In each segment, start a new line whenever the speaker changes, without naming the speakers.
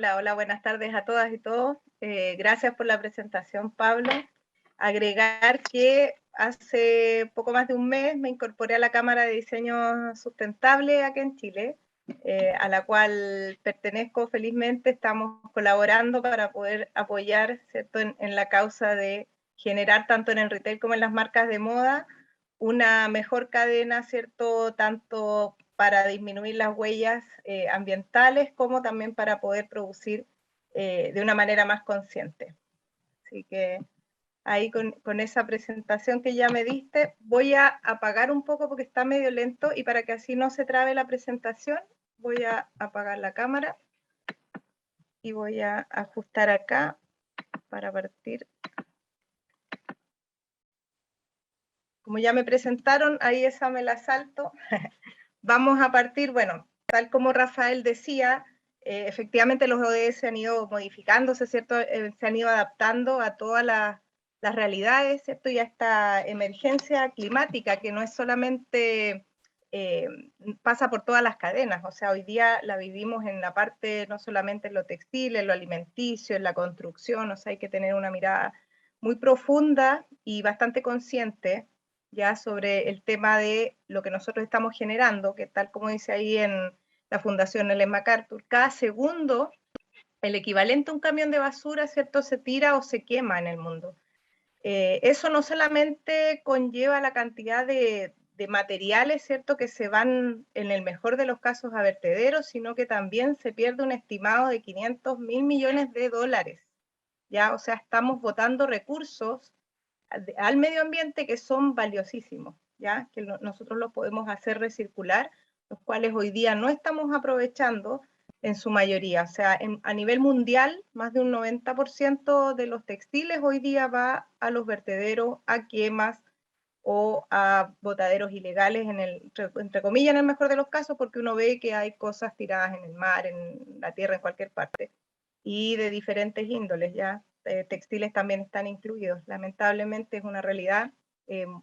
Hola, hola, buenas tardes a todas y todos. Gracias por la presentación, Pablo. Agregar que hace poco más de un mes me incorporé a la Cámara de Diseño Sustentable aquí en Chile, a la cual pertenezco felizmente. Estamos colaborando para poder apoyar, ¿cierto?, en la causa de generar, tanto en el retail como en las marcas de moda, una mejor cadena, ¿cierto?, tanto para disminuir las huellas ambientales como también para poder producir de una manera más consciente. Así que ahí con esa presentación que ya me diste, voy a apagar un poco porque está medio lento, y para que así no se trabe la presentación, voy a apagar la cámara y voy a ajustar acá para partir. Como ya me presentaron, ahí esa me la salto. Vamos a partir, bueno, tal como Rafael decía, efectivamente los ODS han ido modificándose, ¿cierto? Se han ido adaptando a todas las realidades, ¿cierto? Y a esta emergencia climática que no es solamente, pasa por todas las cadenas, o sea, hoy día la vivimos en la parte, no solamente en lo textil, en lo alimenticio, en la construcción, o sea, hay que tener una mirada muy profunda y bastante consciente ya sobre el tema de lo que nosotros estamos generando, que tal como dice ahí en la Fundación Ellen MacArthur, cada segundo el equivalente a un camión de basura, ¿cierto?, se tira o se quema en el mundo. Eso no solamente conlleva la cantidad de materiales, ¿cierto?, que se van en el mejor de los casos a vertederos, sino que también se pierde un estimado de 500.000 millones de dólares, ¿ya? O sea, estamos botando recursos al medio ambiente que son valiosísimos, ¿ya? Que nosotros los podemos hacer recircular, los cuales hoy día no estamos aprovechando en su mayoría. O sea, a nivel mundial, más de un 90% de los textiles hoy día va a los vertederos, a quemas o a botaderos ilegales, entre comillas, en el mejor de los casos, porque uno ve que hay cosas tiradas en el mar, en la tierra, en cualquier parte, y de diferentes índoles, ya. Textiles también están incluidos. Lamentablemente es una realidad.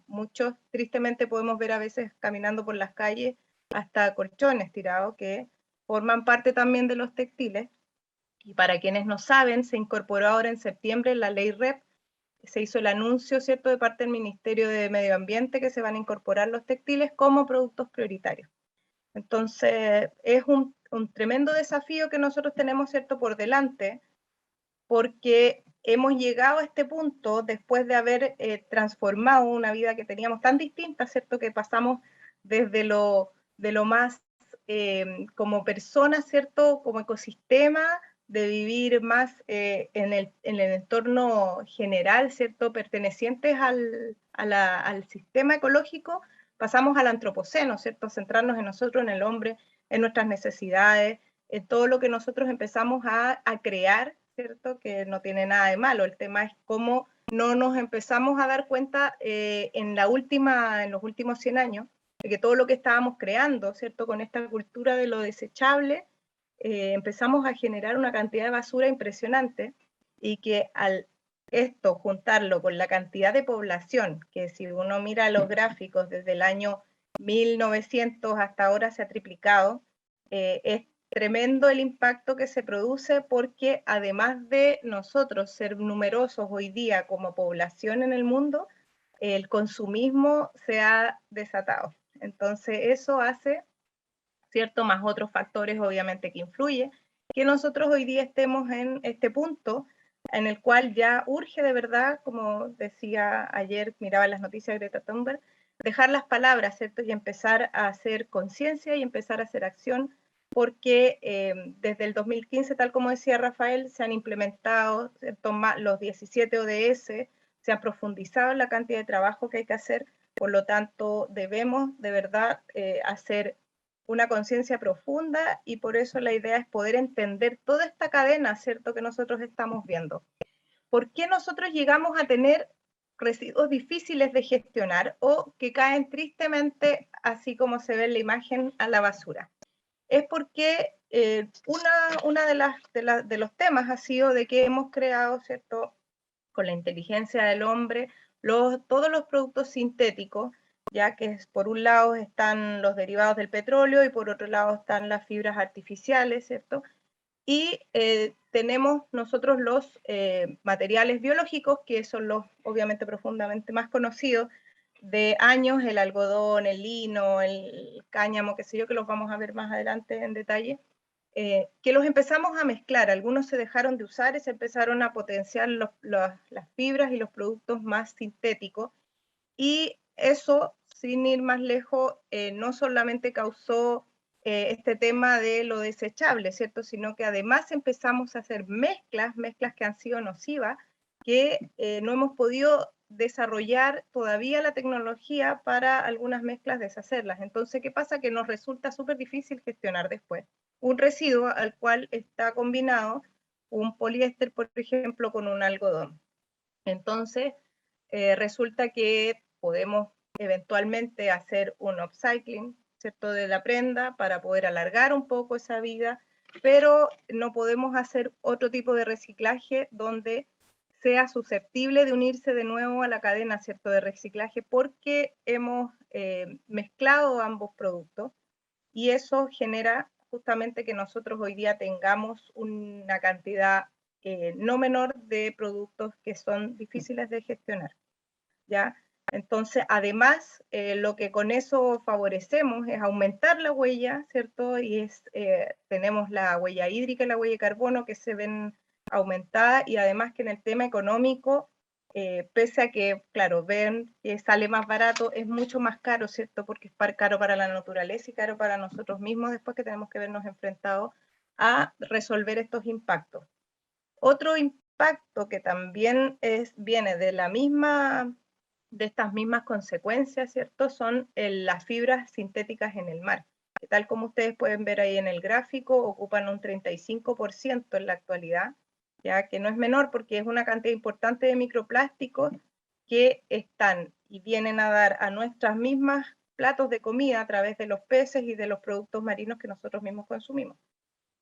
Muchos, tristemente, podemos ver a veces caminando por las calles hasta colchones tirados que forman parte también de los textiles. Y para quienes no saben, se incorporó ahora en septiembre la ley REP. Se hizo el anuncio, ¿cierto?, de parte del Ministerio de Medio Ambiente que se van a incorporar los textiles como productos prioritarios. Entonces, es un tremendo desafío que nosotros tenemos, ¿cierto?, por delante, porque hemos llegado a este punto después de haber transformado una vida que teníamos tan distinta, ¿cierto?, que pasamos desde de lo más como personas, ¿cierto?, como ecosistema, de vivir más en el entorno general, ¿cierto?, pertenecientes al sistema ecológico, pasamos al antropoceno, ¿cierto?, centrarnos en nosotros, en el hombre, en nuestras necesidades, en todo lo que nosotros empezamos a crear, ¿cierto?, que no tiene nada de malo. El tema es cómo no nos empezamos a dar cuenta en los últimos 100 años, de que todo lo que estábamos creando, ¿cierto?, con esta cultura de lo desechable, empezamos a generar una cantidad de basura impresionante, y que al esto juntarlo con la cantidad de población, que si uno mira los gráficos desde el año 1900 hasta ahora se ha triplicado, es tremendo el impacto que se produce, porque además de nosotros ser numerosos hoy día como población en el mundo, el consumismo se ha desatado. Entonces eso hace, ¿cierto?, más otros factores obviamente que influyen, que nosotros hoy día estemos en este punto en el cual ya urge de verdad, como decía ayer, miraba las noticias de Greta Thunberg, dejar las palabras, ¿cierto?, y empezar a hacer conciencia y empezar a hacer acción, porque desde el 2015, tal como decía Rafael, se han implementado, ¿cierto?, los 17 ODS, se ha profundizado en la cantidad de trabajo que hay que hacer. Por lo tanto, debemos de verdad hacer una conciencia profunda, y por eso la idea es poder entender toda esta cadena, ¿cierto?, que nosotros estamos viendo. ¿Por qué nosotros llegamos a tener residuos difíciles de gestionar o que caen tristemente, así como se ve en la imagen, a la basura? Es porque una de los temas ha sido de que hemos creado, ¿cierto?, con la inteligencia del hombre, todos los productos sintéticos, ya que por un lado están los derivados del petróleo y por otro lado están las fibras artificiales, ¿cierto?, Y tenemos nosotros los materiales biológicos, que son los obviamente profundamente más conocidos de años, el algodón, el lino, el cáñamo, qué sé yo, que los vamos a ver más adelante en detalle, que los empezamos a mezclar. Algunos se dejaron de usar y se empezaron a potenciar las fibras y los productos más sintéticos, y eso, sin ir más lejos, no solamente causó este tema de lo desechable, ¿cierto? Sino que además empezamos a hacer mezclas que han sido nocivas, que no hemos podido desarrollar todavía la tecnología para algunas mezclas deshacerlas. Entonces, ¿qué pasa? Que nos resulta súper difícil gestionar después un residuo al cual está combinado un poliéster, por ejemplo, con un algodón. Entonces, resulta que podemos eventualmente hacer un upcycling, ¿cierto?, de la prenda para poder alargar un poco esa vida, pero no podemos hacer otro tipo de reciclaje donde sea susceptible de unirse de nuevo a la cadena, ¿cierto?, de reciclaje, porque hemos mezclado ambos productos, y eso genera justamente que nosotros hoy día tengamos una cantidad no menor de productos que son difíciles de gestionar, ¿ya? Entonces, además, lo que con eso favorecemos es aumentar la huella, ¿cierto? Y tenemos la huella hídrica y la huella de carbono que se ven aumentadas, y además que en el tema económico, pese a que, claro, ven que sale más barato, es mucho más caro, ¿cierto? Porque es caro para la naturaleza y caro para nosotros mismos después que tenemos que vernos enfrentados a resolver estos impactos. Otro impacto que también viene de estas mismas consecuencias, ¿cierto? Son las fibras sintéticas en el mar, que tal como ustedes pueden ver ahí en el gráfico, ocupan un 35% en la actualidad, ya que no es menor porque es una cantidad importante de microplásticos que están y vienen a dar a nuestras mismas platos de comida a través de los peces y de los productos marinos que nosotros mismos consumimos.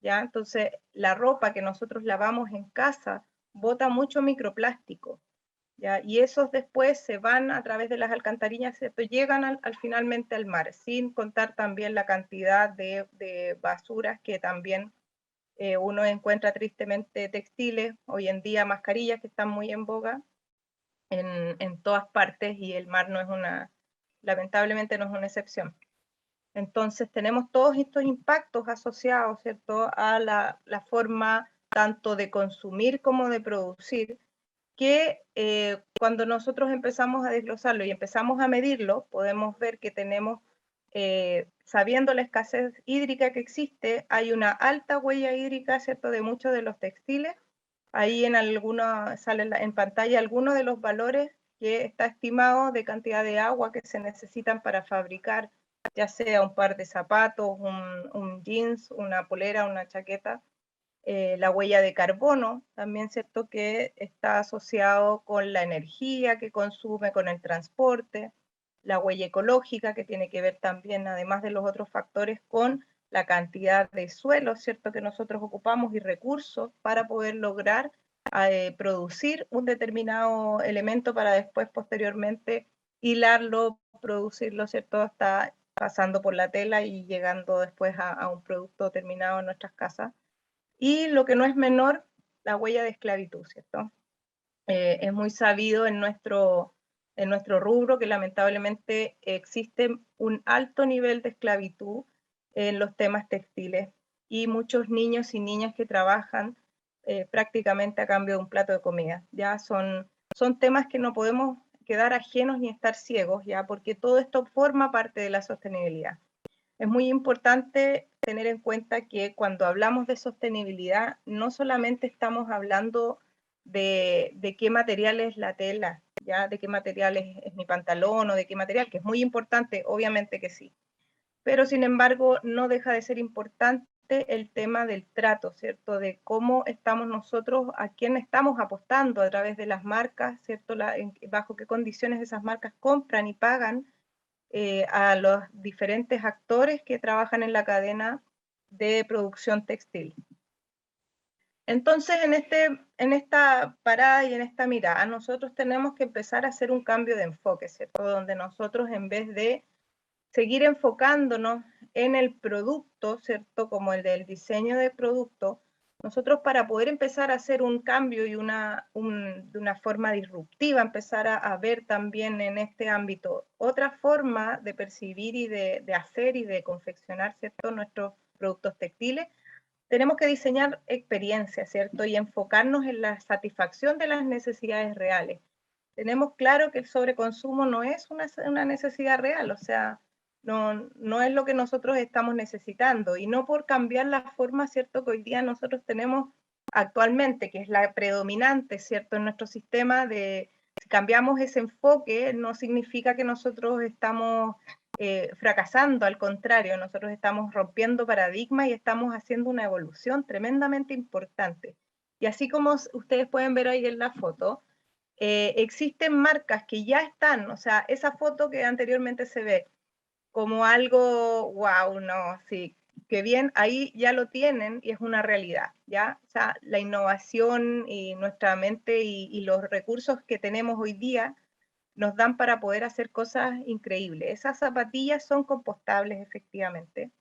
¿Ya? Entonces, la ropa que nosotros lavamos en casa bota mucho microplástico, ¿ya? Y esos después se van a través de las alcantarillas, ¿cierto? Llegan finalmente al mar, sin contar también la cantidad de basuras que también uno encuentra tristemente, textiles, hoy en día mascarillas que están muy en boga en todas partes, y el mar lamentablemente no es una excepción. Entonces tenemos todos estos impactos asociados, ¿cierto?, a la forma tanto de consumir como de producir, que cuando nosotros empezamos a desglosarlo y empezamos a medirlo, podemos ver que tenemos, sabiendo la escasez hídrica que existe, hay una alta huella hídrica, ¿cierto?, de muchos de los textiles. Ahí sale en pantalla algunos de los valores que está estimado de cantidad de agua que se necesitan para fabricar, ya sea un par de zapatos, un jeans, una polera, una chaqueta. La huella de carbono, también cierto que está asociado con la energía que consume, con el transporte, la huella ecológica que tiene que ver también, además de los otros factores, con la cantidad de suelo, cierto, que nosotros ocupamos y recursos para poder lograr producir un determinado elemento para después posteriormente hilarlo, producirlo, cierto, hasta pasando por la tela y llegando después a un producto terminado en nuestras casas. Y lo que no es menor, la huella de esclavitud, ¿cierto? Es muy sabido en nuestro rubro que lamentablemente existe un alto nivel de esclavitud en los temas textiles, y muchos niños y niñas que trabajan prácticamente a cambio de un plato de comida. Ya son temas que no podemos quedar ajenos ni estar ciegos, ya, porque todo esto forma parte de la sostenibilidad. Es muy importante tener en cuenta que cuando hablamos de sostenibilidad, no solamente estamos hablando de qué material es la tela, ¿ya? De qué material es mi pantalón o de qué material, que es muy importante, obviamente que sí. Pero sin embargo, no deja de ser importante el tema del trato, ¿cierto? De cómo estamos nosotros, a quién estamos apostando a través de las marcas, ¿cierto? Bajo qué condiciones esas marcas compran y pagan a los diferentes actores que trabajan en la cadena de producción textil. Entonces, en esta parada y en esta mirada, nosotros tenemos que empezar a hacer un cambio de enfoque, ¿cierto? Donde nosotros, en vez de seguir enfocándonos en el producto, ¿cierto? Como el del diseño de producto, nosotros para poder empezar a hacer un cambio y de una forma disruptiva, empezar a ver también en este ámbito otra forma de percibir y de hacer y de confeccionar, ¿cierto?, nuestros productos textiles, tenemos que diseñar experiencias, ¿cierto?, y enfocarnos en la satisfacción de las necesidades reales. Tenemos claro que el sobreconsumo no es una necesidad real, o sea, no es lo que nosotros estamos necesitando, y no por cambiar la forma, ¿cierto?, que hoy día nosotros tenemos actualmente, que es la predominante, ¿cierto?, en nuestro sistema, si cambiamos ese enfoque, no significa que nosotros estamos fracasando, al contrario, nosotros estamos rompiendo paradigmas y estamos haciendo una evolución tremendamente importante. Y así como ustedes pueden ver ahí en la foto, existen marcas que ya están, o sea, esa foto que anteriormente se ve como algo, wow, no, sí, qué bien, ahí ya lo tienen y es una realidad, ¿ya? O sea, la innovación y nuestra mente y los recursos que tenemos hoy día nos dan para poder hacer cosas increíbles. Esas zapatillas son compostables, efectivamente.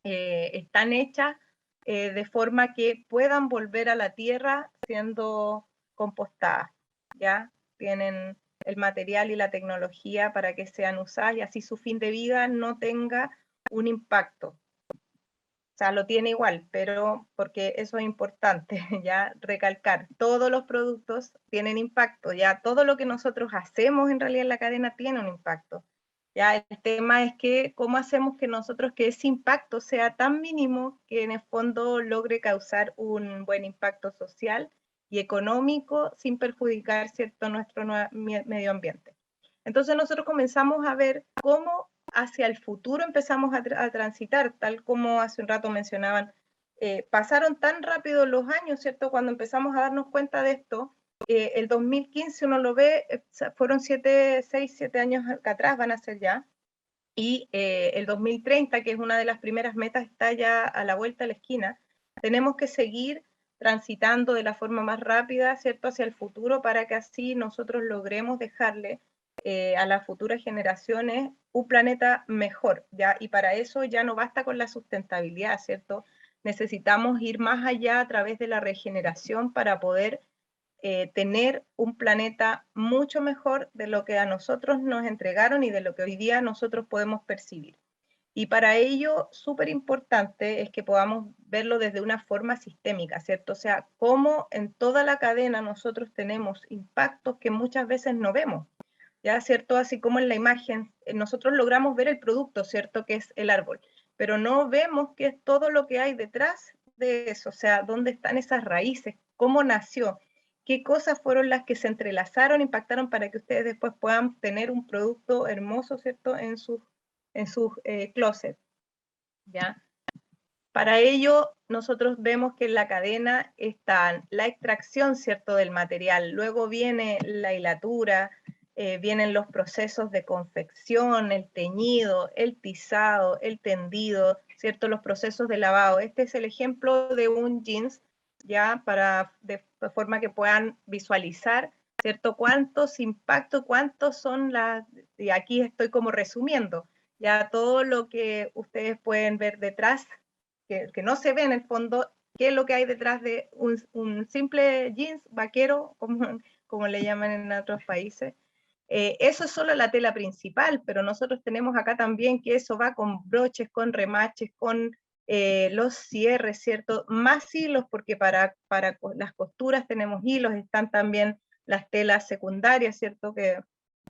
Están hechas de forma que puedan volver a la tierra siendo compostadas, ¿ya? Tienen el material y la tecnología para que sean usadas y así su fin de vida no tenga un impacto. O sea, lo tiene igual, pero porque eso es importante, ya recalcar, todos los productos tienen impacto, ya todo lo que nosotros hacemos en realidad en la cadena tiene un impacto. Ya el tema es que cómo hacemos que nosotros que ese impacto sea tan mínimo que en el fondo logre causar un buen impacto social y económico sin perjudicar, ¿cierto?, nuestro medio ambiente. Entonces nosotros comenzamos a ver cómo hacia el futuro empezamos a transitar, tal como hace un rato mencionaban. Pasaron tan rápido los años, ¿cierto? Cuando empezamos a darnos cuenta de esto, el 2015 uno lo ve, fueron 6, 7 años atrás, van a ser ya, y el 2030, que es una de las primeras metas, está ya a la vuelta de la esquina. Tenemos que seguir transitando de la forma más rápida, ¿cierto?, hacia el futuro para que así nosotros logremos dejarle a las futuras generaciones un planeta mejor, ¿ya? Y para eso ya no basta con la sustentabilidad, ¿cierto? Necesitamos ir más allá a través de la regeneración para poder tener un planeta mucho mejor de lo que a nosotros nos entregaron y de lo que hoy día nosotros podemos percibir. Y para ello, súper importante es que podamos verlo desde una forma sistémica, ¿cierto? O sea, cómo en toda la cadena nosotros tenemos impactos que muchas veces no vemos, ¿ya? ¿Cierto? Así como en la imagen, nosotros logramos ver el producto, ¿cierto? Que es el árbol, pero no vemos qué es todo lo que hay detrás de eso, o sea, dónde están esas raíces, cómo nació, qué cosas fueron las que se entrelazaron, impactaron para que ustedes después puedan tener un producto hermoso, ¿cierto? En sus closets, ¿ya? Para ello, nosotros vemos que en la cadena está la extracción, ¿cierto?, del material, luego viene la hilatura, vienen los procesos de confección, el teñido, el tizado, el tendido, ¿cierto?, los procesos de lavado. Este es el ejemplo de un jeans, ya, de forma que puedan visualizar, ¿cierto?, cuántos impactos, cuántos son y aquí estoy como resumiendo, ya todo lo que ustedes pueden ver detrás, que no se ve en el fondo, qué es lo que hay detrás de un simple jeans vaquero, como le llaman en otros países. Eso es solo la tela principal, pero nosotros tenemos acá también que eso va con broches, con remaches, con los cierres, ¿cierto? Más hilos, porque para las costuras tenemos hilos, están también las telas secundarias, ¿cierto?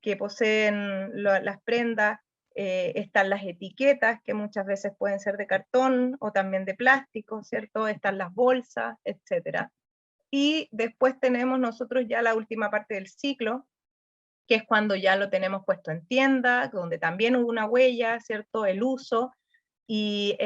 Que poseen las prendas, están las etiquetas, que muchas veces pueden ser de cartón o también de plástico, ¿cierto? Están las bolsas, etcétera. Y después tenemos nosotros ya la última parte del ciclo, que es cuando ya lo tenemos puesto en tienda, donde también hubo una huella, ¿cierto? El uso y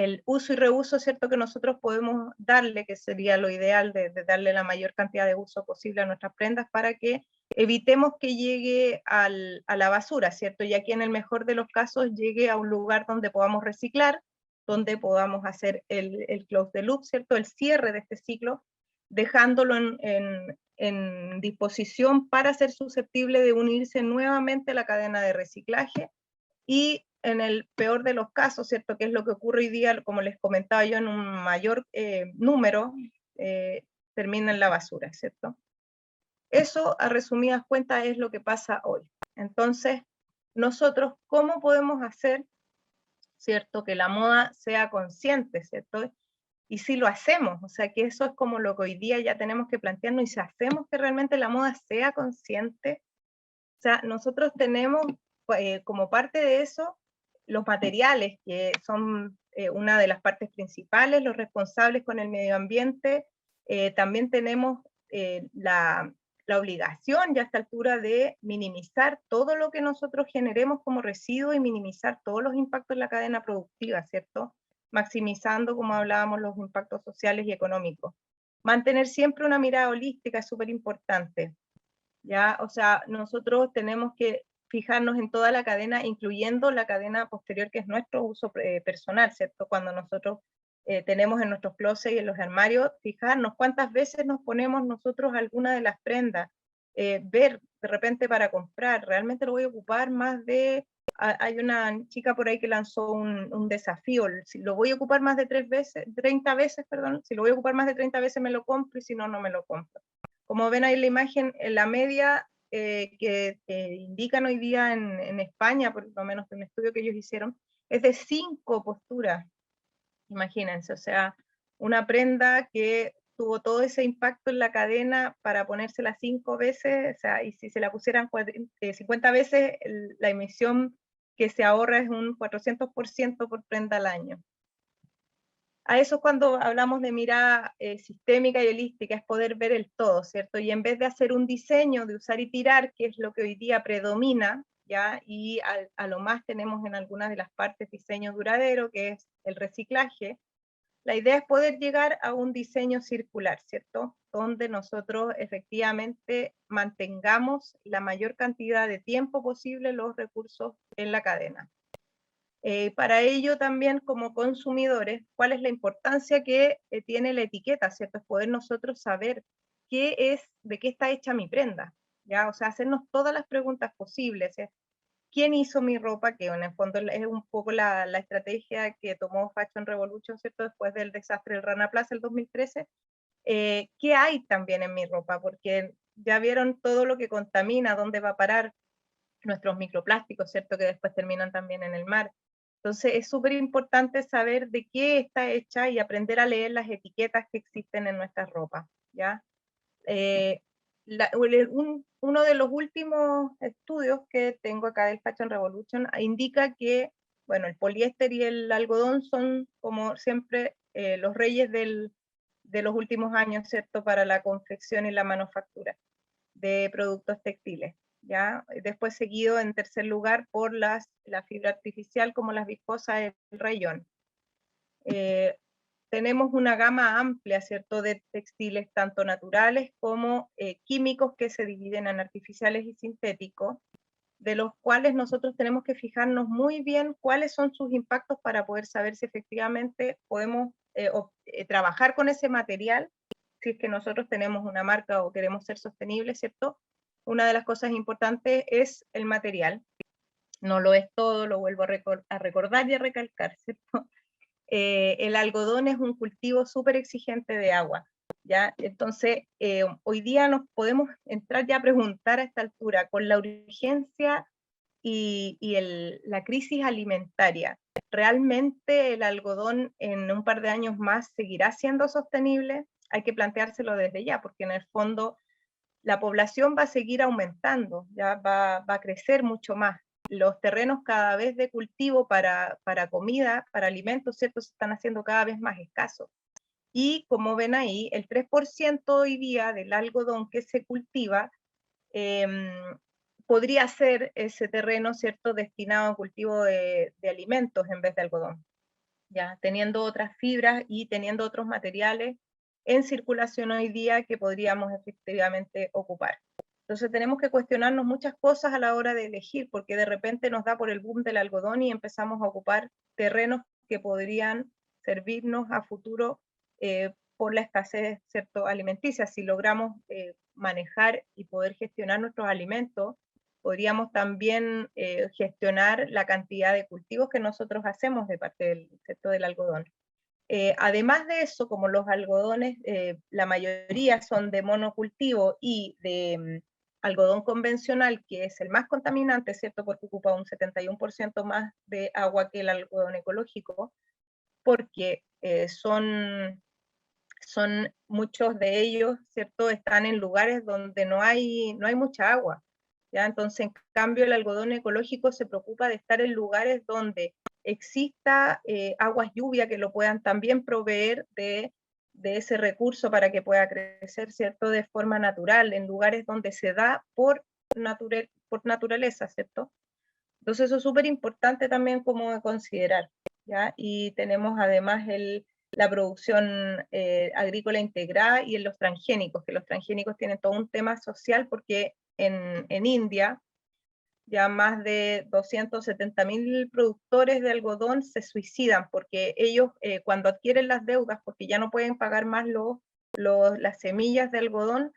reuso, ¿cierto? Que nosotros podemos darle, que sería lo ideal de darle la mayor cantidad de uso posible a nuestras prendas para que evitemos que llegue a la basura, ¿cierto? Y aquí en el mejor de los casos llegue a un lugar donde podamos reciclar, donde podamos hacer el close the loop, ¿cierto? El cierre de este ciclo, dejándolo en disposición para ser susceptible de unirse nuevamente a la cadena de reciclaje. Y en el peor de los casos, ¿cierto? Que es lo que ocurre hoy día, como les comentaba yo, en un mayor número, termina en la basura, ¿cierto? Eso, a resumidas cuentas, es lo que pasa hoy. Entonces, nosotros, ¿cómo podemos hacer, ¿cierto?, que la moda sea consciente, ¿cierto? Y si lo hacemos, o sea, que eso es como lo que hoy día ya tenemos que plantearnos, y si hacemos que realmente la moda sea consciente, o sea, nosotros tenemos como parte de eso los materiales, que son una de las partes principales, los responsables con el medio ambiente. También tenemos la obligación ya a esta altura de minimizar todo lo que nosotros generemos como residuo y minimizar todos los impactos en la cadena productiva, ¿cierto? Maximizando, como hablábamos, los impactos sociales y económicos. Mantener siempre una mirada holística es súper importante, ¿ya? O sea, nosotros tenemos que fijarnos en toda la cadena, incluyendo la cadena posterior, que es nuestro uso personal, ¿cierto? Cuando nosotros tenemos en nuestros closets y en los armarios, fijarnos cuántas veces nos ponemos nosotros alguna de las prendas, ver de repente para comprar, realmente lo voy a ocupar más de... Hay una chica por ahí que lanzó un desafío, si lo voy a ocupar más de 30 veces, perdón, si lo voy a ocupar más de 30 veces me lo compro, y si no, no me lo compro. Como ven ahí en la imagen, en la media que indican hoy día en España, por lo menos en un estudio que ellos hicieron, es de 5 posturas. Imagínense, o sea, una prenda que tuvo todo ese impacto en la cadena para ponérsela 5 veces, o sea, y si se la pusieran 50 veces, la emisión que se ahorra es un 400% por prenda al año. A eso cuando hablamos de mirada sistémica y holística, es poder ver el todo, ¿cierto? Y en vez de hacer un diseño de usar y tirar, que es lo que hoy día predomina, ¿ya? Y a lo más tenemos en algunas de las partes diseño duradero, que es el reciclaje. La idea es poder llegar a un diseño circular, ¿cierto? Donde nosotros efectivamente mantengamos la mayor cantidad de tiempo posible los recursos en la cadena. Para ello también como consumidores, ¿cuál es la importancia que tiene la etiqueta, ¿cierto? Es poder nosotros saber de qué está hecha mi prenda, ¿ya? O sea, hacernos todas las preguntas posibles, ¿eh? ¿Quién hizo mi ropa? Que en el fondo es un poco la estrategia que tomó Fashion Revolution, ¿cierto? Después del desastre del Rana Plaza el 2013. ¿Qué hay también en mi ropa? Porque ya vieron todo lo que contamina, dónde va a parar nuestros microplásticos, ¿cierto? Que después terminan también en el mar. Entonces es súper importante saber de qué está hecha y aprender a leer las etiquetas que existen en nuestras ropas, ¿ya? Uno de los últimos estudios que tengo acá del Fashion Revolution indica que, bueno, el poliéster y el algodón son, como siempre, los reyes de los últimos años, ¿cierto?, para la confección y la manufactura de productos textiles, ¿ya? Después seguido en tercer lugar por la fibra artificial, como las viscosas, el rayón. Tenemos una gama amplia, ¿cierto?, de textiles, tanto naturales como químicos, que se dividen en artificiales y sintéticos, de los cuales nosotros tenemos que fijarnos muy bien cuáles son sus impactos para poder saber si efectivamente podemos trabajar con ese material, si es que nosotros tenemos una marca o queremos ser sostenibles, ¿cierto? Una de las cosas importantes es el material. No lo es todo, lo vuelvo a recordar y a recalcar, ¿cierto? El algodón es un cultivo súper exigente de agua, ¿ya? Entonces, hoy día nos podemos entrar ya a preguntar a esta altura, con la urgencia y la crisis alimentaria, ¿realmente el algodón en un par de años más seguirá siendo sostenible? Hay que planteárselo desde ya, porque en el fondo la población va a seguir aumentando, ya va a crecer mucho más. Los terrenos cada vez de cultivo para comida, para alimentos, ¿cierto?, se están haciendo cada vez más escasos. Y como ven ahí, el 3% hoy día del algodón que se cultiva podría ser ese terreno, ¿cierto?, destinado a cultivo de alimentos en vez de algodón, ya teniendo otras fibras y teniendo otros materiales en circulación hoy día que podríamos efectivamente ocupar. Entonces tenemos que cuestionarnos muchas cosas a la hora de elegir, porque de repente nos da por el boom del algodón y empezamos a ocupar terrenos que podrían servirnos a futuro por la escasez, ¿cierto?, alimenticia. Si logramos manejar y poder gestionar nuestros alimentos, podríamos también gestionar la cantidad de cultivos que nosotros hacemos de parte del sector del algodón. Además de eso, como los algodones, la mayoría son de monocultivo y de algodón convencional, que es el más contaminante, ¿cierto? Porque ocupa un 71% más de agua que el algodón ecológico, porque son muchos de ellos, ¿cierto? Están en lugares donde no hay mucha agua, ¿ya? Entonces, en cambio, el algodón ecológico se preocupa de estar en lugares donde exista aguas lluvia que lo puedan también proveer de ese recurso para que pueda crecer, ¿cierto? De forma natural, en lugares donde se da por naturaleza, ¿cierto? Entonces eso es súper importante también como considerar, ¿ya? Y tenemos además la producción agrícola integrada y en los transgénicos, que los transgénicos tienen todo un tema social porque en India ya más de 270.000 productores de algodón se suicidan porque ellos cuando adquieren las deudas, porque ya no pueden pagar más las semillas de algodón,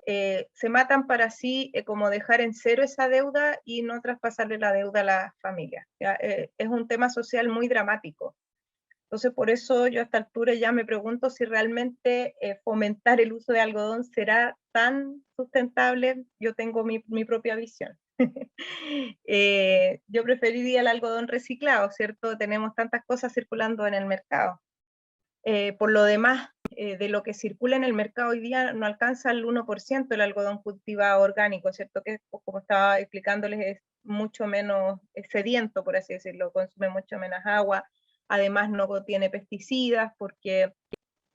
se matan para así como dejar en cero esa deuda y no traspasarle la deuda a la familia. Es un tema social muy dramático. Entonces, por eso yo a esta altura ya me pregunto si realmente fomentar el uso de algodón será tan sustentable. Yo tengo mi propia visión. Yo preferiría el algodón reciclado, ¿cierto? Tenemos tantas cosas circulando en el mercado. Por lo demás, de lo que circula en el mercado hoy día no alcanza el 1% el algodón cultivado orgánico, ¿cierto? Que como estaba explicándoles es mucho menos sediento, por así decirlo, consume mucho menos agua, además no contiene pesticidas porque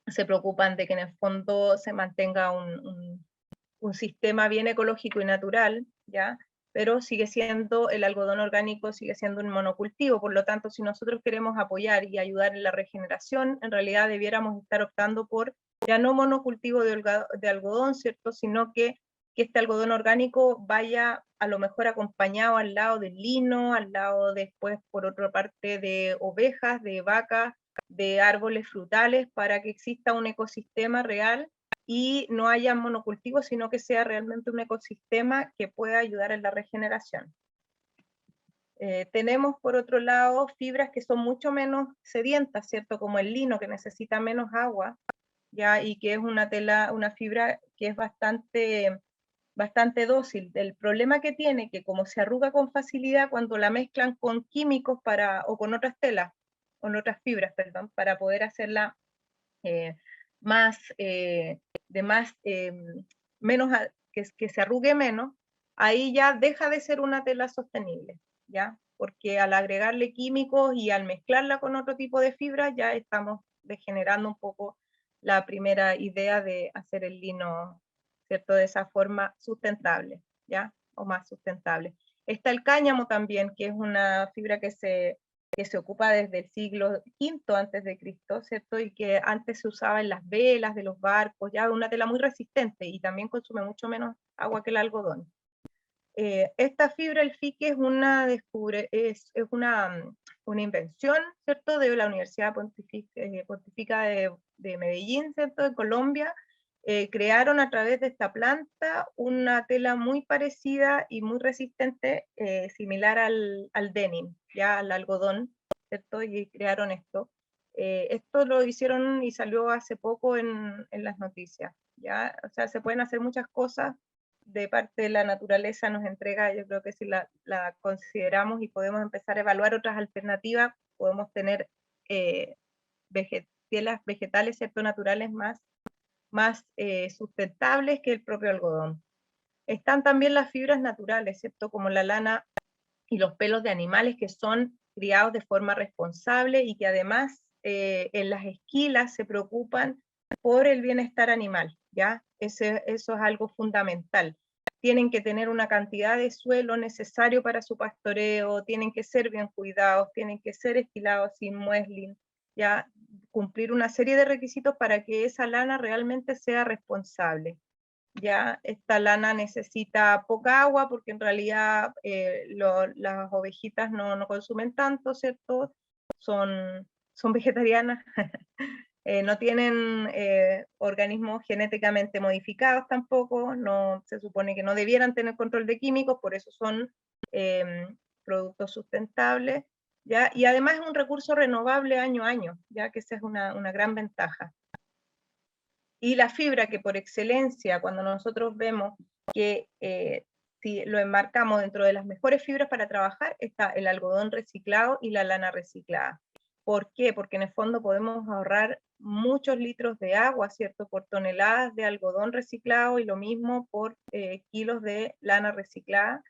se preocupan de que en el fondo se mantenga un sistema bien ecológico y natural, ¿ya? Pero sigue siendo, el algodón orgánico sigue siendo un monocultivo, por lo tanto, si nosotros queremos apoyar y ayudar en la regeneración, en realidad debiéramos estar optando por ya no monocultivo de algodón, ¿cierto? Sino que este algodón orgánico vaya a lo mejor acompañado al lado del lino, al lado después, por otra parte, de ovejas, de vacas, de árboles frutales, para que exista un ecosistema real y no haya monocultivos, sino que sea realmente un ecosistema que pueda ayudar en la regeneración. Tenemos, por otro lado, fibras que son mucho menos sedientas, ¿cierto? Como el lino, que necesita menos agua, ¿ya? Y que es una fibra que es bastante dócil. El problema que tiene, que como se arruga con facilidad cuando la mezclan con químicos o con otras telas, con otras fibras, perdón, para poder hacerla más, de más, menos, que se arrugue menos, ahí ya deja de ser una tela sostenible, ¿ya? Porque al agregarle químicos y al mezclarla con otro tipo de fibra, ya estamos degenerando un poco la primera idea de hacer el lino, ¿cierto? De esa forma sustentable, ¿ya? O más sustentable. Está el cáñamo también, que es una fibra que se ocupa desde el siglo V antes de Cristo, ¿cierto? Y que antes se usaba en las velas de los barcos, ya una tela muy resistente y también consume mucho menos agua que el algodón. Esta fibra, el fique, es una invención, ¿cierto? De la Universidad Pontificia de Medellín, ¿cierto? De Colombia. Crearon a través de esta planta una tela muy parecida y muy resistente, similar al denim, ya al algodón, ¿cierto? Y crearon esto. Esto lo hicieron y salió hace poco en las noticias, ¿ya? O sea, se pueden hacer muchas cosas de parte de la naturaleza nos entrega, yo creo que si la consideramos y podemos empezar a evaluar otras alternativas, podemos tener telas vegetales, ¿cierto? Naturales más sustentables que el propio algodón. Están también las fibras naturales, ¿cierto? Como la lana y los pelos de animales que son criados de forma responsable y que además en las esquilas se preocupan por el bienestar animal, ¿ya? Eso es algo fundamental. Tienen que tener una cantidad de suelo necesario para su pastoreo, tienen que ser bien cuidados, tienen que ser esquilados sin mueslin, ya cumplir una serie de requisitos para que esa lana realmente sea responsable. Ya esta lana necesita poca agua porque en realidad las ovejitas no consumen tanto, ¿cierto? Son vegetarianas, no tienen organismos genéticamente modificados tampoco, no, se supone que no debieran tener control de químicos, por eso son productos sustentables. ¿ya? Y además es un recurso renovable año a año, ya que esa es una gran ventaja. Y la fibra, que por excelencia, cuando nosotros vemos que si lo enmarcamos dentro de las mejores fibras para trabajar, está el algodón reciclado y la lana reciclada. ¿Por qué? Porque en el fondo podemos ahorrar muchos litros de agua, ¿cierto? Por toneladas de algodón reciclado y lo mismo por kilos de lana reciclada.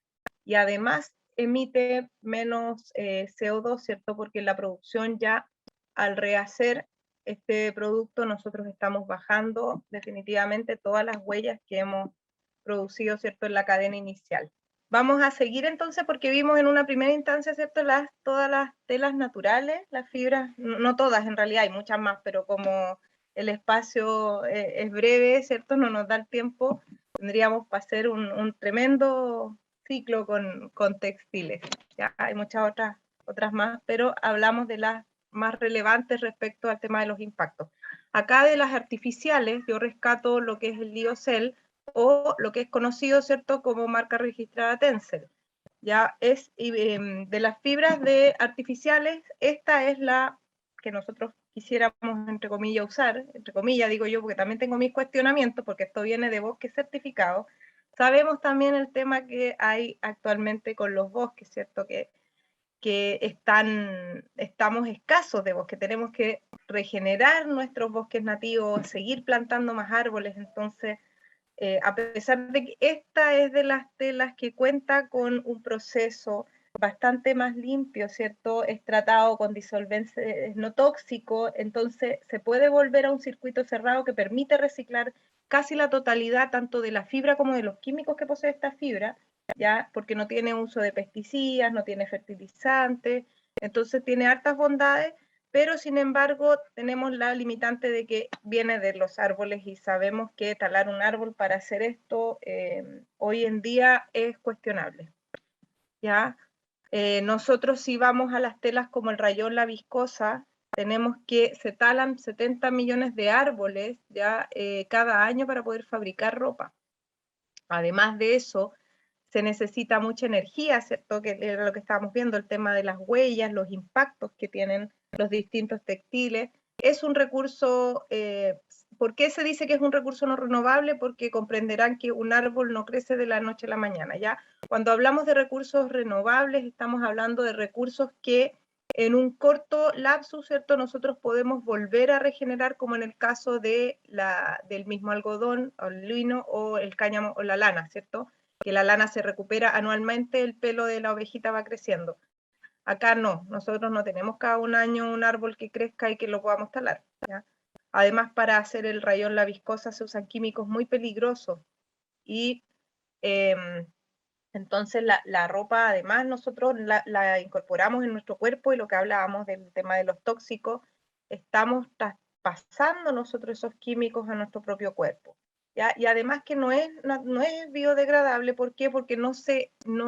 Y además emite menos CO2, ¿cierto? Porque la producción ya al rehacer este producto nosotros estamos bajando definitivamente todas las huellas que hemos producido, ¿cierto? En la cadena inicial. Vamos a seguir entonces porque vimos en una primera instancia, ¿cierto? Todas las telas naturales, las fibras, no todas en realidad, hay muchas más, pero como el espacio es breve, ¿cierto? No nos da el tiempo, tendríamos para hacer un tremendo ciclo con textiles. ¿Ya? Hay muchas otras más, pero hablamos de las más relevantes respecto al tema de los impactos. Acá de las artificiales, yo rescato lo que es el Lyocell, o lo que es conocido, ¿cierto?, como marca registrada Tencel. Ya es de las fibras de artificiales, esta es la que nosotros quisiéramos, entre comillas, usar, entre comillas digo yo, porque también tengo mis cuestionamientos, porque esto viene de bosques certificados. Sabemos también el tema que hay actualmente con los bosques, ¿cierto?, que estamos escasos de bosque, tenemos que regenerar nuestros bosques nativos, seguir plantando más árboles, entonces a pesar de que esta es de las telas que cuenta con un proceso bastante más limpio, ¿cierto? Es tratado con disolventes no tóxicos, entonces se puede volver a un circuito cerrado que permite reciclar casi la totalidad tanto de la fibra como de los químicos que posee esta fibra, ¿ya? Porque no tiene uso de pesticidas, no tiene fertilizantes, entonces tiene hartas bondades, pero sin embargo tenemos la limitante de que viene de los árboles y sabemos que talar un árbol para hacer esto hoy en día es cuestionable. ¿Ya? Nosotros si vamos a las telas como el rayón, la viscosa, tenemos que se talan 70 millones de árboles ya cada año para poder fabricar ropa. Además de eso, se necesita mucha energía, ¿cierto? Que era lo que estábamos viendo, el tema de las huellas, los impactos que tienen los distintos textiles. Es un recurso, ¿por qué se dice que es un recurso no renovable? Porque comprenderán que un árbol no crece de la noche a la mañana, ¿ya? Cuando hablamos de recursos renovables, estamos hablando de recursos que en un corto lapso, ¿cierto? Nosotros podemos volver a regenerar, como en el caso del mismo algodón, o el lino, o el cáñamo, o la lana, ¿cierto? Que la lana se recupera anualmente, el pelo de la ovejita va creciendo. Acá no, nosotros no tenemos cada un año un árbol que crezca y que lo podamos talar, ¿ya? Además, para hacer el rayón, la viscosa, se usan químicos muy peligrosos y entonces la ropa, además, nosotros la incorporamos en nuestro cuerpo y lo que hablábamos del tema de los tóxicos, estamos pasando nosotros esos químicos a nuestro propio cuerpo. ¿Ya? Y además que no es biodegradable, ¿por qué? Porque no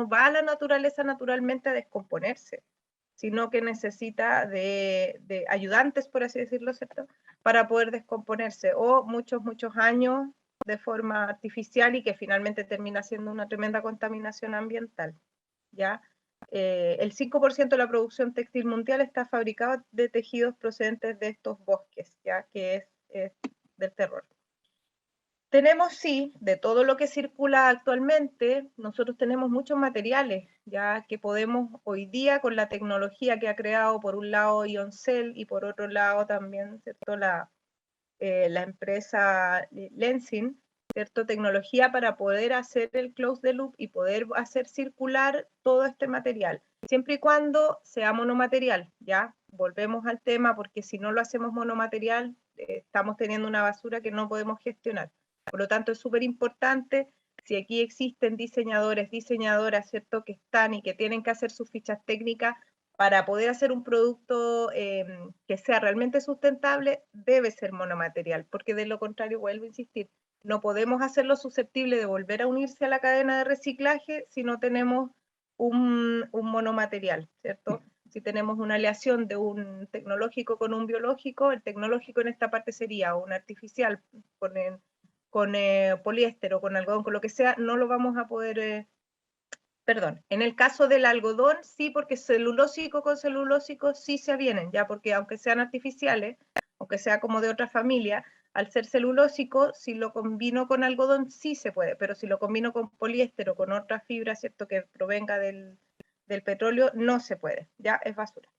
va a la naturaleza naturalmente a descomponerse, sino que necesita de ayudantes, por así decirlo, ¿cierto? Para poder descomponerse, o muchos años de forma artificial y que finalmente termina siendo una tremenda contaminación ambiental, ¿ya? El 5% de la producción textil mundial está fabricado de tejidos procedentes de estos bosques, ¿ya? Que es del terror. Tenemos, sí, de todo lo que circula actualmente, nosotros tenemos muchos materiales, ya que podemos hoy día, con la tecnología que ha creado por un lado Ioncell y por otro lado también, ¿cierto? La empresa Lenzing, ¿cierto? Tecnología para poder hacer el close the loop y poder hacer circular todo este material, siempre y cuando sea monomaterial, ¿ya? Volvemos al tema, porque si no lo hacemos monomaterial, estamos teniendo una basura que no podemos gestionar. Por lo tanto, es súper importante, si aquí existen diseñadores, diseñadoras, ¿cierto?, que están y que tienen que hacer sus fichas técnicas para poder hacer un producto que sea realmente sustentable, debe ser monomaterial, porque de lo contrario, vuelvo a insistir, no podemos hacerlo susceptible de volver a unirse a la cadena de reciclaje si no tenemos un monomaterial, ¿cierto? Si tenemos una aleación de un tecnológico con un biológico, el tecnológico en esta parte sería un artificial con poliéster o con algodón, con lo que sea, no lo vamos a poder Perdón, en el caso del algodón sí, porque celulósico con celulósico sí se avienen, ya, porque aunque sean artificiales, aunque sea como de otra familia, al ser celulósico, si lo combino con algodón sí se puede, pero si lo combino con poliéster o con otra fibra, ¿cierto?, que provenga del petróleo, no se puede, ya, es basura.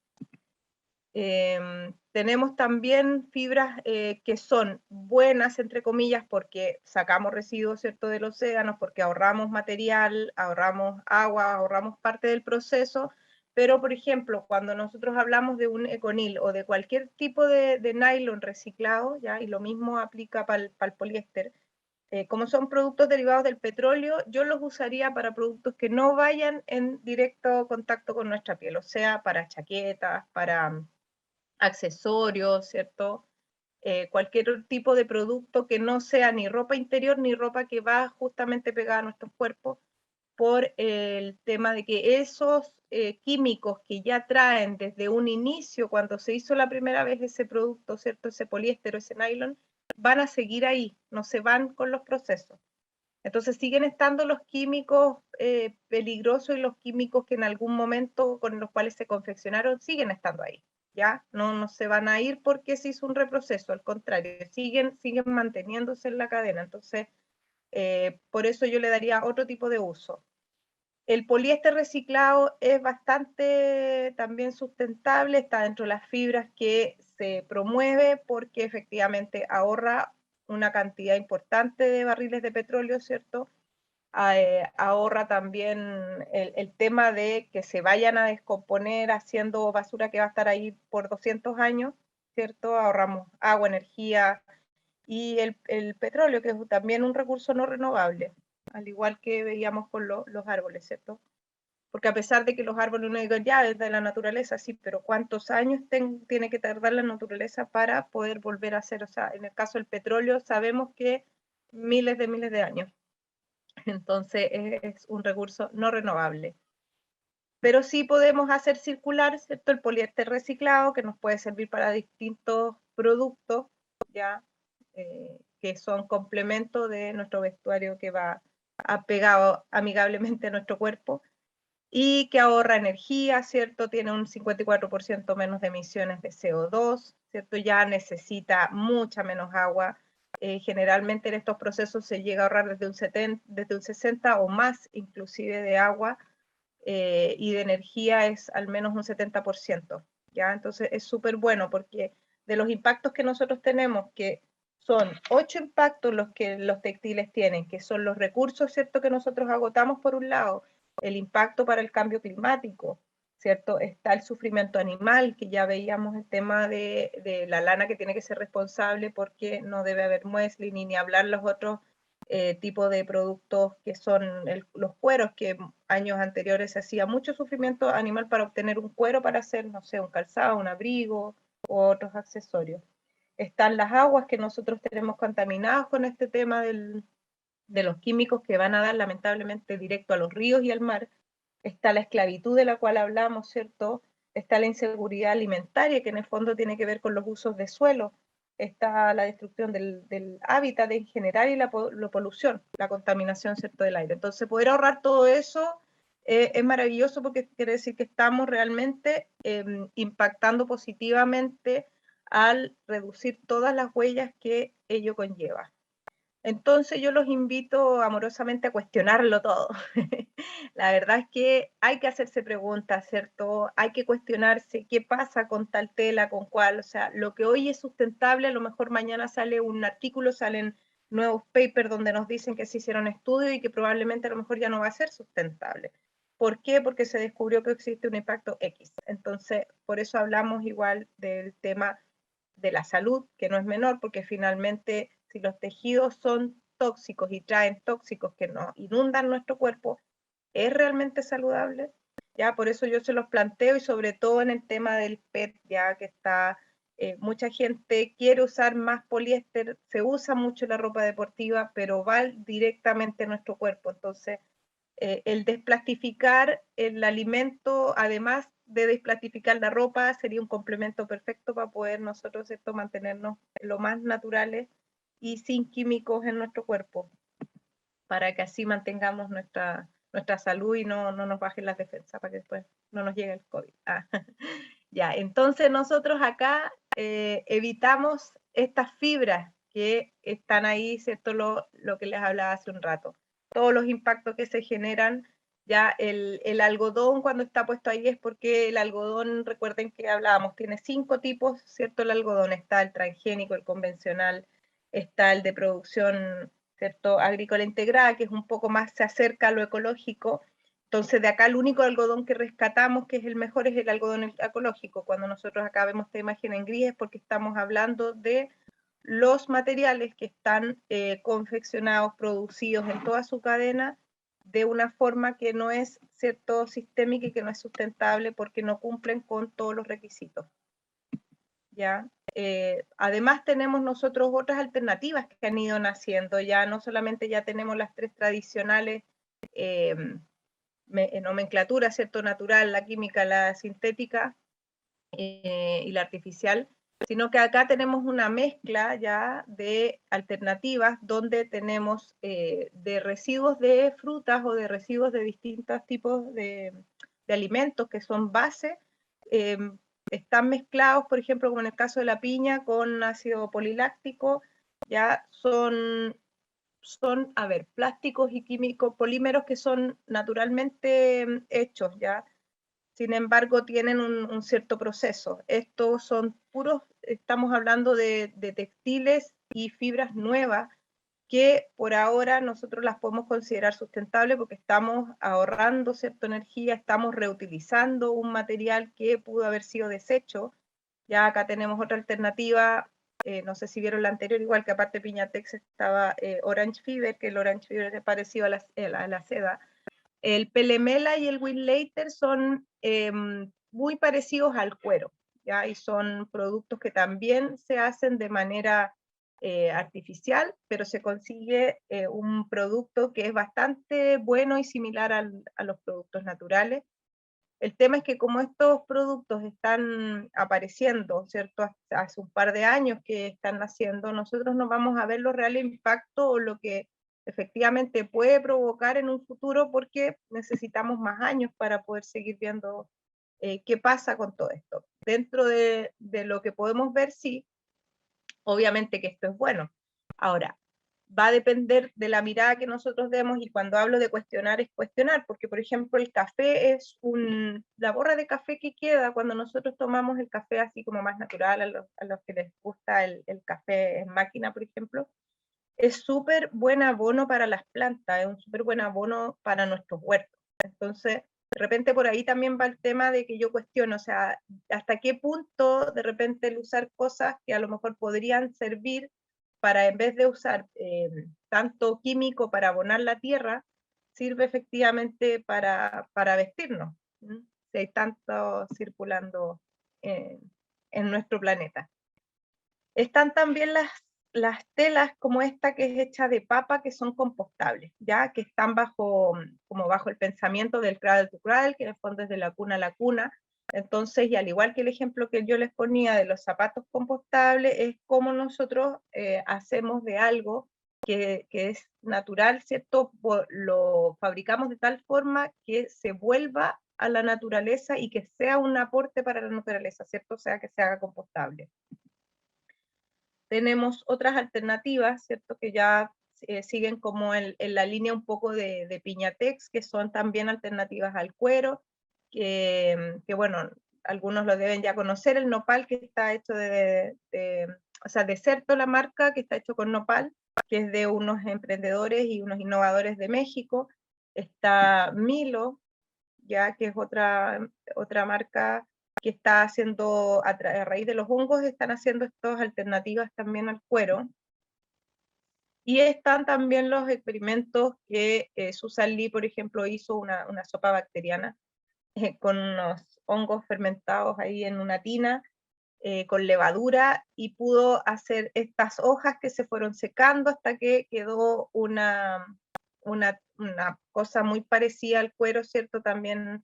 Tenemos también fibras que son buenas, entre comillas, porque sacamos residuos, ¿cierto?, del océano, porque ahorramos material, ahorramos agua, ahorramos parte del proceso, pero, por ejemplo, cuando nosotros hablamos de un econil o de cualquier tipo de nylon reciclado, ¿ya? Y lo mismo aplica para el poliéster, como son productos derivados del petróleo, yo los usaría para productos que no vayan en directo contacto con nuestra piel, o sea, para chaquetas, para accesorios, ¿cierto? Cualquier tipo de producto que no sea ni ropa interior ni ropa que va justamente pegada a nuestros cuerpos, por el tema de que esos químicos que ya traen desde un inicio, cuando se hizo la primera vez ese producto, ¿cierto? Ese poliéster o ese nylon, van a seguir ahí, no se van con los procesos. Entonces siguen estando los químicos peligrosos y los químicos que en algún momento con los cuales se confeccionaron siguen estando ahí. ¿Ya? No se van a ir porque se hizo un reproceso, al contrario, siguen manteniéndose en la cadena. Entonces, por eso yo le daría otro tipo de uso. El poliéster reciclado es bastante también sustentable, está dentro de las fibras que se promueve porque efectivamente ahorra una cantidad importante de barriles de petróleo, ¿cierto? Ahorra también el tema de que se vayan a descomponer haciendo basura que va a estar ahí por 200 años, ¿cierto? Ahorramos agua, energía y el petróleo, que es también un recurso no renovable, al igual que veíamos con los árboles, ¿cierto? Porque a pesar de que los árboles uno diga, ya, es de la naturaleza, sí, pero ¿cuántos años tiene que tardar la naturaleza para poder volver a hacer? O sea, en el caso del petróleo sabemos que miles de años. Entonces es un recurso no renovable. Pero sí podemos hacer circular, ¿cierto?, el poliéster reciclado, que nos puede servir para distintos productos, ya, que son complementos de nuestro vestuario que va apegado amigablemente a nuestro cuerpo y que ahorra energía, ¿cierto? Tiene un 54% menos de emisiones de CO2, ¿cierto? Ya necesita mucha menos agua. Generalmente en estos procesos se llega a ahorrar desde un 60 o más inclusive de agua, y de energía es al menos un 70%, ¿ya? Entonces es súper bueno porque de los impactos que nosotros tenemos, que son 8 impactos los que los textiles tienen, que son los recursos, ¿cierto?, que nosotros agotamos por un lado, el impacto para el cambio climático, ¿cierto? Está el sufrimiento animal, que ya veíamos el tema de la lana que tiene que ser responsable porque no debe haber muesli, ni hablar los otros tipos de productos que son los cueros, que años anteriores se hacía mucho sufrimiento animal para obtener un cuero para hacer, no sé, un calzado, un abrigo u otros accesorios. Están las aguas que nosotros tenemos contaminadas con este tema de los químicos que van a dar lamentablemente directo a los ríos y al mar. Está la esclavitud de la cual hablamos, ¿cierto? Está la inseguridad alimentaria, que en el fondo tiene que ver con los usos de suelo. Está la destrucción del hábitat en general y la polución, la contaminación, ¿cierto?, del aire. Entonces, poder ahorrar todo eso es maravilloso porque quiere decir que estamos realmente impactando positivamente al reducir todas las huellas que ello conlleva. Entonces yo los invito amorosamente a cuestionarlo todo. La verdad es que hay que hacerse preguntas, ¿cierto? Hay que cuestionarse qué pasa con tal tela, con cuál. O sea, lo que hoy es sustentable, a lo mejor mañana sale un artículo, salen nuevos papers donde nos dicen que se hicieron estudios y que probablemente a lo mejor ya no va a ser sustentable. ¿Por qué? Porque se descubrió que existe un impacto X. Entonces, por eso hablamos igual del tema de la salud, que no es menor, porque finalmente si los tejidos son tóxicos y traen tóxicos que nos inundan nuestro cuerpo, ¿es realmente saludable? Ya, por eso yo se los planteo y sobre todo en el tema del PET, ya que está, mucha gente quiere usar más poliéster, se usa mucho la ropa deportiva, pero va directamente a nuestro cuerpo, entonces el desplastificar el alimento, además de desplastificar la ropa, sería un complemento perfecto para poder nosotros esto mantenernos lo más naturales y sin químicos en nuestro cuerpo, para que así mantengamos nuestra salud y no nos bajen las defensas para que después no nos llegue el COVID. Ah. Ya, entonces nosotros acá evitamos estas fibras que están ahí, ¿cierto? Lo que les hablaba hace un rato. Todos los impactos que se generan, ya el algodón cuando está puesto ahí es porque el algodón, recuerden que hablábamos, tiene 5 tipos, ¿cierto? El algodón está el transgénico, el convencional, está el de producción, ¿cierto? Agrícola integrada, que es un poco más, se acerca a lo ecológico. Entonces, de acá el único algodón que rescatamos, que es el mejor, es el algodón ecológico. Cuando nosotros acá vemos esta imagen en gris es porque estamos hablando de los materiales que están confeccionados, producidos en toda su cadena de una forma que no es, ¿cierto?, sistémica y que no es sustentable porque no cumplen con todos los requisitos. ¿Ya? Además tenemos nosotros otras alternativas que han ido naciendo, ya no solamente ya tenemos las 3 tradicionales, nomenclatura, ¿cierto? Natural, la química, la sintética y la artificial, sino que acá tenemos una mezcla ya de alternativas donde tenemos de residuos de frutas o de residuos de distintos tipos de alimentos que son base, están mezclados, por ejemplo, como en el caso de la piña, con ácido poliláctico, ya son, a ver, plásticos y químicos, polímeros que son naturalmente hechos, ¿ya? Sin embargo, tienen un cierto proceso. Estos son puros, estamos hablando de textiles y fibras nuevas que por ahora nosotros las podemos considerar sustentables porque estamos ahorrando cierta energía, estamos reutilizando un material que pudo haber sido desecho. Ya acá tenemos otra alternativa, no sé si vieron la anterior, igual que aparte Piñatex estaba Orange Fiber, que el Orange Fiber es parecido a la seda. El Pelemela y el Winlater son muy parecidos al cuero, ¿ya? Y son productos que también se hacen de manera artificial, pero se consigue un producto que es bastante bueno y similar a los productos naturales. El tema es que como estos productos están apareciendo, ¿cierto? Hace un par de años que están naciendo, nosotros no vamos a ver los reales impactos o lo que efectivamente puede provocar en un futuro porque necesitamos más años para poder seguir viendo qué pasa con todo esto. Dentro de lo que podemos ver, sí, obviamente que esto es bueno. Ahora, va a depender de la mirada que nosotros demos, y cuando hablo de cuestionar es cuestionar, porque por ejemplo el café es la borra de café que queda cuando nosotros tomamos el café así como más natural, a los que les gusta el café en máquina, por ejemplo, es súper buen abono para las plantas, es un súper buen abono para nuestros huertos. Entonces, de repente por ahí también va el tema de que yo cuestiono, o sea, hasta qué punto de repente el usar cosas que a lo mejor podrían servir para, en vez de usar tanto químico para abonar la tierra, sirve efectivamente para vestirnos, ¿sí? Si hay tanto circulando en nuestro planeta. Están también las telas como esta que es hecha de papa, que son compostables, ya que están como bajo el pensamiento del cradle to cradle, que en el fondo es de la cuna a la cuna. Entonces, y al igual que el ejemplo que yo les ponía de los zapatos compostables, es como nosotros hacemos de algo que es natural, ¿cierto? Lo fabricamos de tal forma que se vuelva a la naturaleza y que sea un aporte para la naturaleza, ¿cierto? O sea, que se haga compostable. Tenemos otras alternativas, ¿cierto? Que ya siguen como en la línea un poco de Piñatex, que son también alternativas al cuero, que bueno, algunos lo deben ya conocer, el nopal que está hecho o sea, Deserto la marca, que está hecho con nopal, que es de unos emprendedores y unos innovadores de México. Está Milo, ya que es otra marca que está haciendo, a raíz de los hongos, están haciendo estas alternativas también al cuero. Y están también los experimentos que Susan Lee, por ejemplo, hizo una sopa bacteriana con unos hongos fermentados ahí en una tina, con levadura, y pudo hacer estas hojas que se fueron secando hasta que quedó una cosa muy parecida al cuero, ¿cierto? También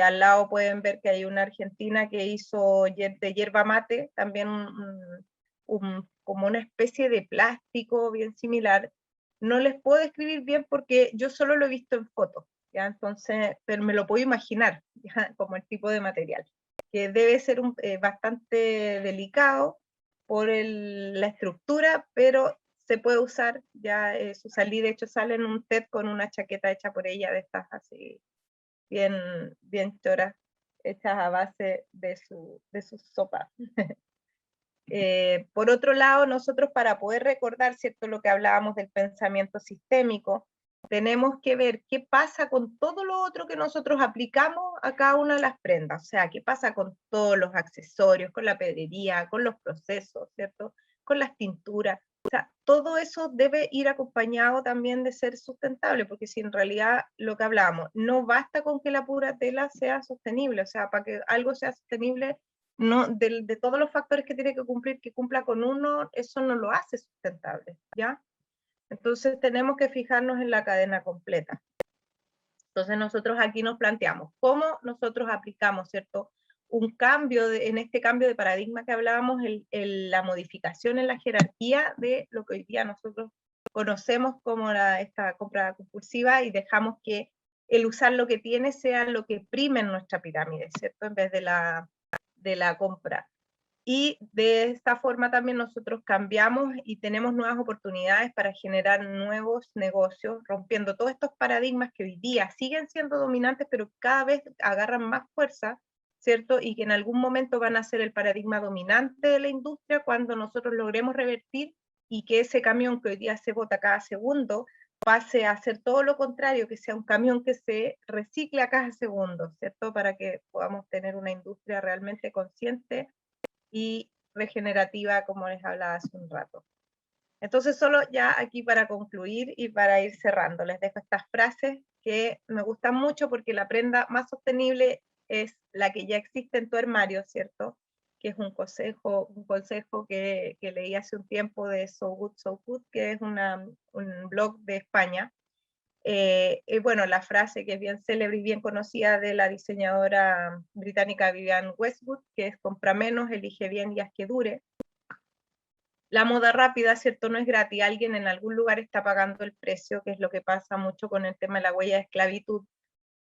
al lado pueden ver que hay una argentina que hizo de yerba mate, también como una especie de plástico bien similar. No les puedo describir bien porque yo solo lo he visto en fotos, ¿ya? Entonces, pero me lo puedo imaginar, ¿ya? Como el tipo de material, que debe ser bastante delicado por la estructura, pero se puede usar, ya su salida, de hecho sale en un TED con una chaqueta hecha por ella, de estas así, bien choras, hechas a base de su sopa. Por otro lado, nosotros para poder recordar, ¿cierto?, lo que hablábamos del pensamiento sistémico, tenemos que ver qué pasa con todo lo otro que nosotros aplicamos a cada una de las prendas, o sea, qué pasa con todos los accesorios, con la pedrería, con los procesos, ¿cierto?, con las tinturas, o sea, todo eso debe ir acompañado también de ser sustentable, porque si en realidad lo que hablábamos, no basta con que la pura tela sea sostenible, o sea, para que algo sea sostenible, no, de todos los factores que tiene que cumplir, que cumpla con uno, eso no lo hace sustentable, ¿ya? Entonces tenemos que fijarnos en la cadena completa. Entonces nosotros aquí nos planteamos cómo nosotros aplicamos, ¿cierto?, un cambio, en este cambio de paradigma que hablábamos, la modificación en la jerarquía de lo que hoy día nosotros conocemos como esta compra compulsiva, y dejamos que el usar lo que tiene sea lo que prime en nuestra pirámide, ¿cierto?, en vez de la compra. Y de esta forma también nosotros cambiamos y tenemos nuevas oportunidades para generar nuevos negocios, rompiendo todos estos paradigmas que hoy día siguen siendo dominantes, pero cada vez agarran más fuerza, ¿cierto? Y que en algún momento van a ser el paradigma dominante de la industria cuando nosotros logremos revertir y que ese camión que hoy día se bota cada segundo pase a ser todo lo contrario, que sea un camión que se recicle a cada segundo, ¿cierto? Para que podamos tener una industria realmente consciente y regenerativa, como les hablaba hace un rato. Entonces, solo ya aquí para concluir y para ir cerrando, les dejo estas frases que me gustan mucho porque la prenda más sostenible es la que ya existe en tu armario, ¿cierto? Que es un consejo que leí hace un tiempo de So Good, So Good, que es un blog de España. Bueno, la frase que es bien célebre y bien conocida de la diseñadora británica Vivienne Westwood, que es compra menos, elige bien y haz que dure. La moda rápida, ¿cierto?, no es gratis, alguien en algún lugar está pagando el precio, que es lo que pasa mucho con el tema de la huella de esclavitud,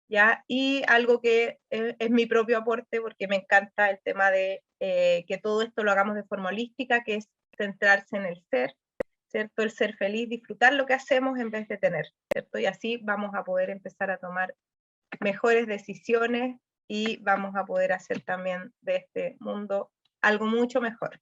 ¿ya? Y algo que es mi propio aporte, porque me encanta el tema de que todo esto lo hagamos de forma holística, que es centrarse en el ser, ¿cierto? El ser feliz, disfrutar lo que hacemos en vez de tener, ¿cierto? Y así vamos a poder empezar a tomar mejores decisiones y vamos a poder hacer también de este mundo algo mucho mejor.